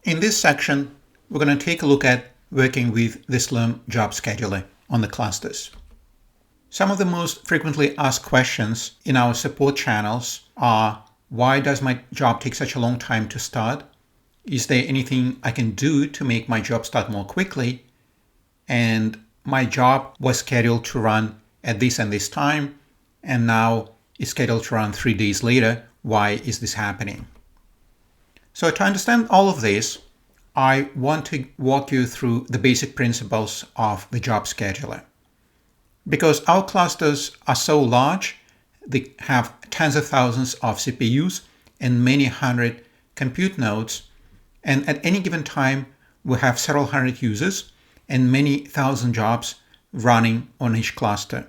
In this section, we're going to take a look at working with the Slurm job scheduler on the clusters. Some of the most frequently asked questions in our support channels are, why does my job take such a long time to start? Is there anything I can do to make my job start more quickly? And my job was scheduled to run at this and this time, and now it's scheduled to run 3 days later. Why is this happening? So to understand all of this, I want to walk you through the basic principles of the job scheduler. Because our clusters are so large, they have tens of thousands of CPUs and many hundred compute nodes, and at any given time, we have several hundred users and many thousand jobs running on each cluster.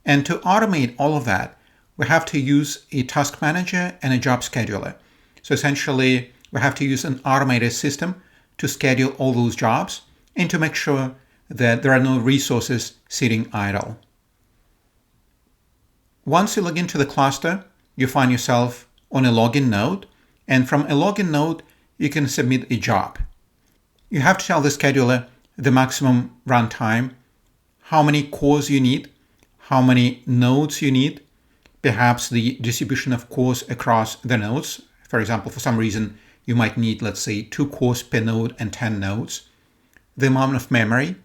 And to automate all of that, we have to use a task manager and a job scheduler. So essentially, we have to use an automated system to schedule all those jobs and to make sure that there are no resources sitting idle. Once you log into the cluster, you find yourself on a login node, and from a login node, you can submit a job. You have to tell the scheduler the maximum runtime, how many cores you need, how many nodes you need, perhaps the distribution of cores across the nodes. For example, for some reason, you might need, let's say, 2 cores per node and 10 nodes, the amount of memory,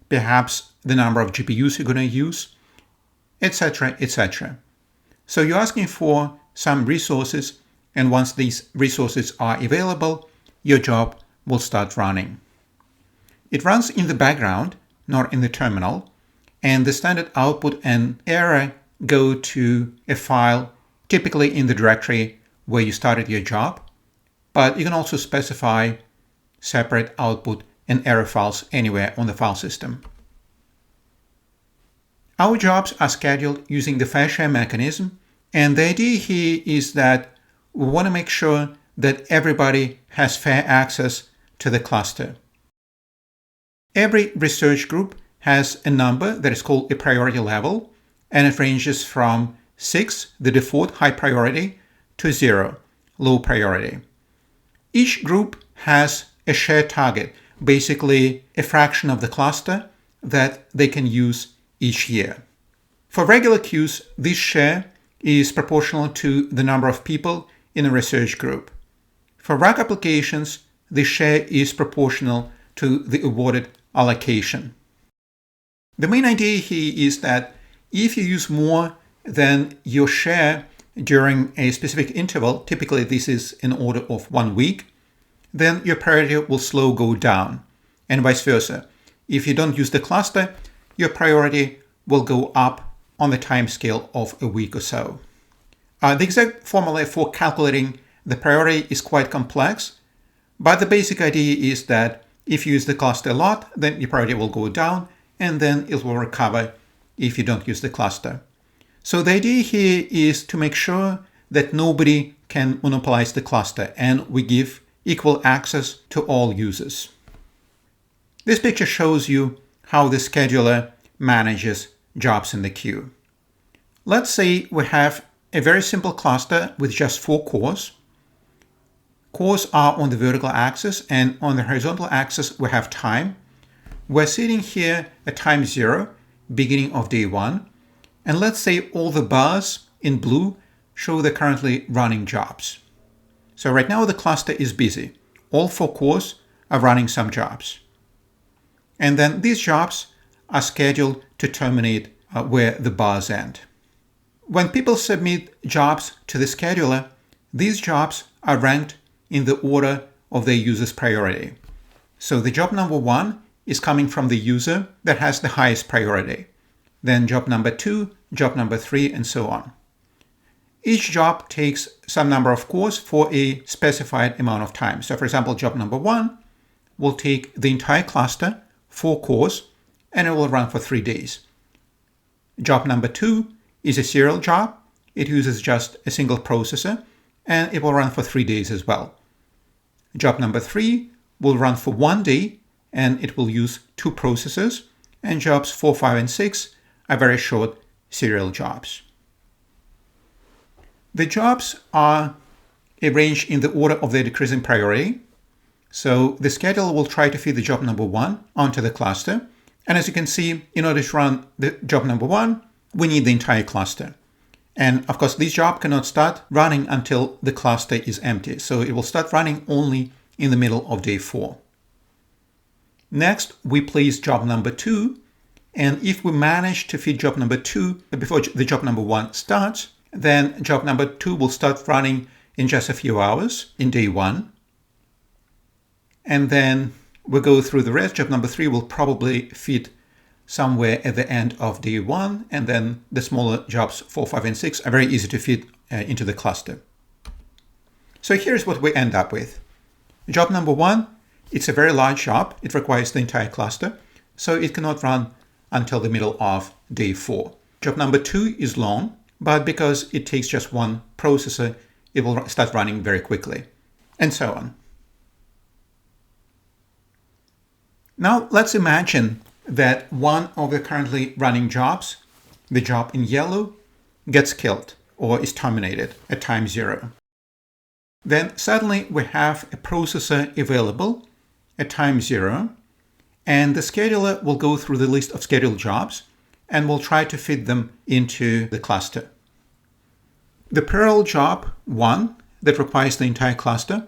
perhaps the number of GPUs you're going to use, etc., etc. So you're asking for some resources, and once these resources are available, your job will start running. It runs in the background, not in the terminal, and the standard output and error go to a file, typically in the directory where you started your job, but you can also specify separate output and error files anywhere on the file system. Our jobs are scheduled using the fair share mechanism, and the idea here is that we want to make sure that everybody has fair access to the cluster. Every research group has a number that is called a priority level, and it ranges from 6, the default high priority, to 0, low priority. Each group has a shared target, basically a fraction of the cluster that they can use each year. For regular queues, this share is proportional to the number of people in a research group. For RAG applications, the share is proportional to the awarded allocation. The main idea here is that if you use more than your share during a specific interval, typically this is in order of 1 week, then your priority will slowly go down, and vice versa. If you don't use the cluster, your priority will go up on the time scale of a week or so. The exact formula for calculating the priority is quite complex, but the basic idea is that if you use the cluster a lot, then your priority will go down, and then it will recover if you don't use the cluster. So the idea here is to make sure that nobody can monopolize the cluster, and we give equal access to all users. This picture shows you how the scheduler manages jobs in the queue. Let's say we have a very simple cluster with just 4 cores. Cores are on the vertical axis, and on the horizontal axis we have time. We're sitting here at time 0, beginning of day 1, and let's say all the bars in blue show the currently running jobs. So right now the cluster is busy. All 4 cores are running some jobs. And then these jobs are scheduled to terminate where the bars end. When people submit jobs to the scheduler, these jobs are ranked in the order of their user's priority. So the job number 1 is coming from the user that has the highest priority. Then job number 2, job number 3, and so on. Each job takes some number of cores for a specified amount of time. So for example, job number 1 will take the entire cluster, 4 cores, and it will run for 3 days. Job number 2 is a serial job. It uses just a single processor, and it will run for 3 days as well. Job number 3 will run for 1 day, and it will use 2 processors, and jobs 4, 5, and 6 are very short serial jobs. The jobs are arranged in the order of their decreasing priority. So the scheduler will try to feed the job number 1 onto the cluster. And as you can see, in order to run the job number 1, we need the entire cluster. And of course, this job cannot start running until the cluster is empty. So it will start running only in the middle of day 4. Next, we place job number 2. And if we manage to feed job number 2 before the job number 1 starts, then job number 2 will start running in just a few hours in day 1. And then we'll go through the rest. Job number 3 will probably feed somewhere at the end of day 1. And then the smaller jobs 4, 5, and 6 are very easy to feed into the cluster. So here's what we end up with. Job number 1, it's a very large job. It requires the entire cluster. So it cannot run until the middle of day 4. Job number 2 is long, but because it takes just one processor, it will start running very quickly, and so on. Now let's imagine that one of the currently running jobs, the job in yellow, gets killed or is terminated at time 0. Then suddenly we have a processor available at time 0, and the scheduler will go through the list of scheduled jobs and will try to fit them into the cluster. The parallel job 1 that requires the entire cluster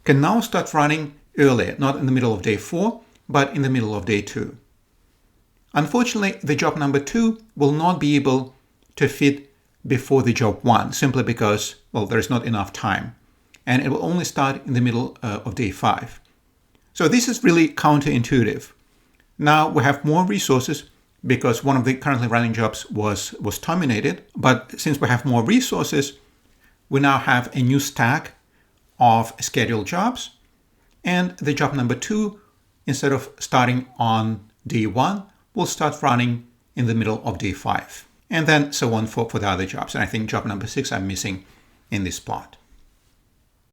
can now start running earlier, not in the middle of day 4, but in the middle of day 2. Unfortunately, the job number 2 will not be able to fit before the job 1, simply because, well, there is not enough time, and it will only start in the middle of day 5. So this is really counterintuitive. Now we have more resources because one of the currently running jobs was terminated. But since we have more resources, we now have a new stack of scheduled jobs. And the job number 2, instead of starting on day 1, will start running in the middle of day 5. And then so on for the other jobs. And I think job number 6 I'm missing in this plot.